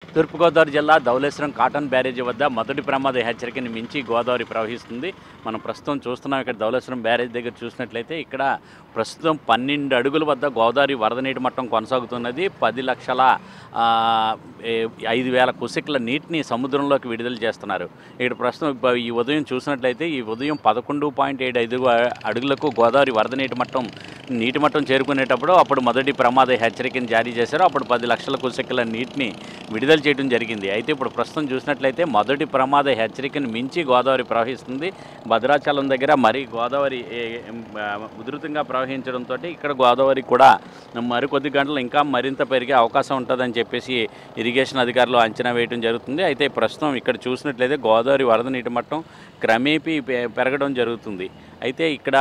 తూర్పుగోదావరి జిల్లా Dhavaleswaram Cotton barrage వద్ద మొదటి ప్రమాద హెచ్చరికని మించి గోదావరి ప్రవహిస్తుంది. మనం ప్రస్తుతం చూస్తున్నాం. ఇక్కడ ధవళేశ్వరం బ్యారేజ్ దగ్గర చూసినట్లయితే ఇక్కడ ప్రస్తుతం 12 అడుగుల వద్ద గోదావరి వరద నీటి మట్టం కొనసాగుతున్నది. 10,05,000 క్యూసెక్ల నీటిని సముద్రంలోకి విడుదల చేస్తున్నారు. ఇక్కడ ప్రస్తుతం ఈ ఉదయం చూసినట్లయితే ఈ ఉదయం 11.75 అడుగులకు గోదావరి వరద నీటి మట్టం చేరుకునేటప్పుడు అప్పుడు మొదటి ప్రమాద హెచ్చరికను జారీ చేశారు. అప్పుడు 10 లక్షల క్యూసెక్ల నీటిని విడుదల చేయడం జరిగింది. అయితే ఇప్పుడు ప్రస్తుతం చూసినట్లయితే మొదటి ప్రమాద హెచ్చరికను మించి గోదావరి ప్రవహిస్తుంది. భద్రాచలం దగ్గర మరి గోదావరి ఉధృతంగా ప్రవహించడంతో ఇక్కడ గోదావరి కూడా మరికొద్ది గంటలు ఇంకా మరింత పెరిగే అవకాశం ఉంటుందని చెప్పేసి ఇరిగేషన్ అధికారులు అంచనా వేయడం జరుగుతుంది. అయితే ప్రస్తుతం ఇక్కడ చూసినట్లయితే గోదావరి వరద నీటి మట్టం క్రమేపీ పెరగడం జరుగుతుంది. అయితే ఇక్కడ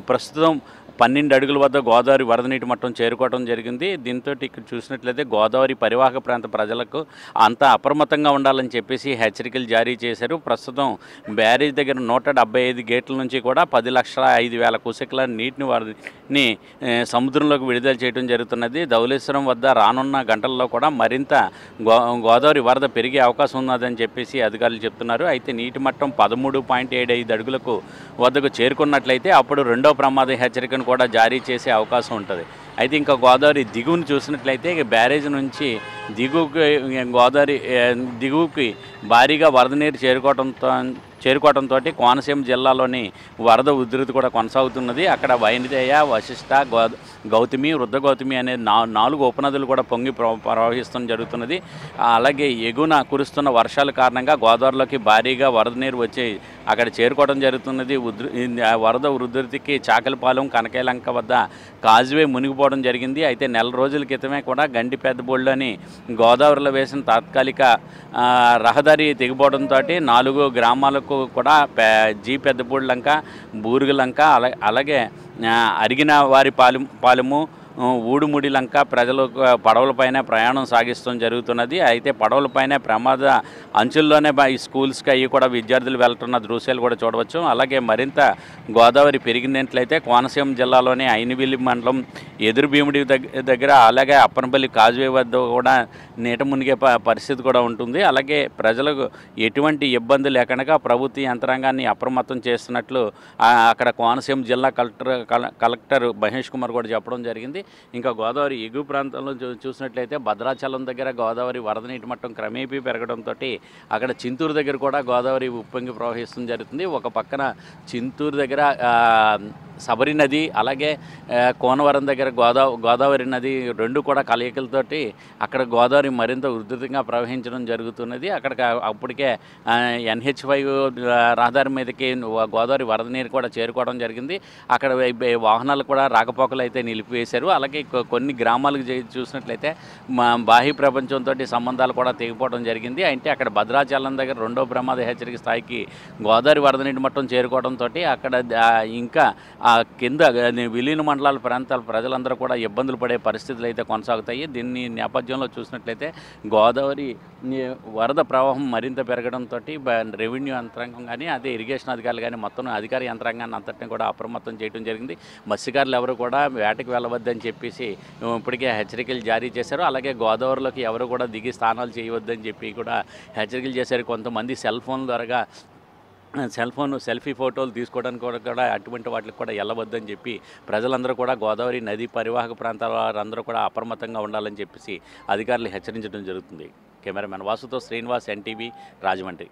ప్రస్తుతం 12 అడుగుల వద్ద గోదావరి వరద నీటి మట్టం చేరుకోవడం జరిగింది. దీంతో ఇక్కడ చూసినట్లయితే గోదావరి పరివాహక ప్రాంత ప్రజలకు అంతా అప్రమత్తంగా ఉండాలని చెప్పేసి హెచ్చరికలు జారీ చేశారు. ప్రస్తుతం బ్యారేజ్ దగ్గర 175 గేట్ల నుంచి కూడా 10,05,000 క్యూసెక్ల నీటిని సముద్రంలోకి విడుదల చేయడం జరుగుతున్నది. ధవళేశ్వరం వద్ద రానున్న గంటల్లో కూడా మరింత గోదావరి వరద పెరిగే అవకాశం ఉన్నదని చెప్పేసి అధికారులు చెప్తున్నారు. అయితే నీటి మట్టం 13.75 అడుగులకు వద్దకు చేరుకున్నట్లయితే అప్పుడు రెండో ప్రమాద హెచ్చరికను కూడా జారీ చేసే అవకాశం ఉంటుంది. అయితే ఇంకా గోదావరి దిగువను చూసినట్లయితే బ్యారేజ్ నుంచి గోదావరి దిగువకి భారీగా వరద నీరు చేరుకోవడంతో కోనసీమ జిల్లాలోని వరద ఉధృతి కూడా కొనసాగుతున్నది. అక్కడ వైనదేయ, వశిష్ట, గౌతమి, వృద్ధ గౌతమి అనే 4 ఉపనదులు కూడా పొంగి ప్రవహిస్తూ జరుగుతున్నది. అలాగే ఎగున కురుస్తున్న వర్షాల కారణంగా గోదావరిలోకి భారీగా వరద నీరు వచ్చి అక్కడ చేరుకోవడం జరుగుతున్నది. వరద ఉధృతికి చాకలిపాలెం, కనకైలంక వద్ద కాజ్వే మునిగిపోవడం జరిగింది. అయితే నెల రోజుల క్రితమే కూడా గండి పెద్దబోళ్ళని గోదావరిలో వేసిన తాత్కాలిక రహదారి తెగిపోవడంతో 4 గ్రామాలకు కూడా పెద్దపూడిలంక, బూరుగులంక అలాగే అరిగిన వారి పాలెము, ఊడుముడి లంక ప్రజలు పడవలపైన ప్రయాణం సాగిస్తూ జరుగుతున్నది. అయితే పడవలపైన ప్రమాద అంచుల్లోనే ఈ స్కూల్స్కి అవి కూడా విద్యార్థులు వెళ్తున్న దృశ్యాలు కూడా చూడవచ్చు. అలాగే మరింత గోదావరి పెరిగినట్లయితే కోనసీమ జిల్లాలోని అయినవిల్లి మండలం ఎదురుభీముడి దగ్గర అలాగే అప్పనపల్లి కాజ్వే వద్ద కూడా నీట మునిగే పరిస్థితి కూడా ఉంటుంది. అలాగే ప్రజలకు ఎటువంటి ఇబ్బంది లేకుండా ప్రభుత్వ యంత్రాంగాన్ని అప్రమత్తం చేస్తున్నట్లు అక్కడ కోనసీమ జిల్లా కలెక్టర్ మహేష్ కుమార్ కూడా చెప్పడం జరిగింది. ఇంకా గోదావరి ఎగువ ప్రాంతంలో చూసినట్లయితే భద్రాచలం దగ్గర గోదావరి వరద నీటి మట్టం క్రమేపీ పెరగడంతో అక్కడ చింతూరు దగ్గర కూడా గోదావరి ఉప్పొంగి ప్రవహిస్తుంది జరుగుతుంది. ఒక పక్కన చింతూరు దగ్గర శబరి నది అలాగే కోనవరం దగ్గర గోదావరి నది రెండు కూడా కలయికలతోటి అక్కడ గోదావరి మరింత ఉధృతంగా ప్రవహించడం జరుగుతున్నది. అప్పటికే NH5 రహదారి మీదకి గోదావరి వరద నీరు కూడా చేరుకోవడం జరిగింది. అక్కడ వాహనాలు కూడా రాకపోకలు అయితే నిలిపివేశారు. అలాగే కొన్ని గ్రామాలకు చూసినట్లయితే బాహ్య ప్రపంచంతో సంబంధాలు కూడా తెగిపోవడం జరిగింది. అంటే అక్కడ భద్రాచలం దగ్గర రెండో ప్రమాద హెచ్చరిక స్థాయికి గోదావరి వరద నీటి మట్టం చేరుకోవడంతో అక్కడ ఇంకా కింద విలీన మండలాల ప్రాంతాల ప్రజలందరూ కూడా ఇబ్బందులు పడే పరిస్థితులు అయితే కొనసాగుతాయి. దీన్ని నేపథ్యంలో చూసినట్లయితే గోదావరి వరద ప్రవాహం మరింత పెరగడంతో రెవెన్యూ యంత్రాంగం కానీ అదే ఇరిగేషన్ అధికారులు కానీ మొత్తం అధికార యంత్రాంగాన్ని అంతటిని కూడా అప్రమత్తం చేయడం జరిగింది. మత్స్యకారులు ఎవరు కూడా వేటకు వెళ్ళవద్దని చెప్పేసి ఇప్పటికే హెచ్చరికలు జారీ చేశారు. అలాగే గోదావరిలోకి ఎవరు కూడా దిగి స్నానాలు చేయవద్దని చెప్పి కూడా హెచ్చరికలు చేశారు. కొంతమంది సెల్ఫీ ఫోటోలు తీసుకోవడానికి కూడా అటువంటి వాటికి కూడా వెళ్ళవద్దని చెప్పి ప్రజలందరూ కూడా గోదావరి నది పరివాహక ప్రాంతాల వారందరూ కూడా అప్రమత్తంగా ఉండాలని చెప్పేసి అధికారులు హెచ్చరించడం జరుగుతుంది. కెమెరామెన్ వాసుతో శ్రీనివాస్, NTV, రాజమండ్రి.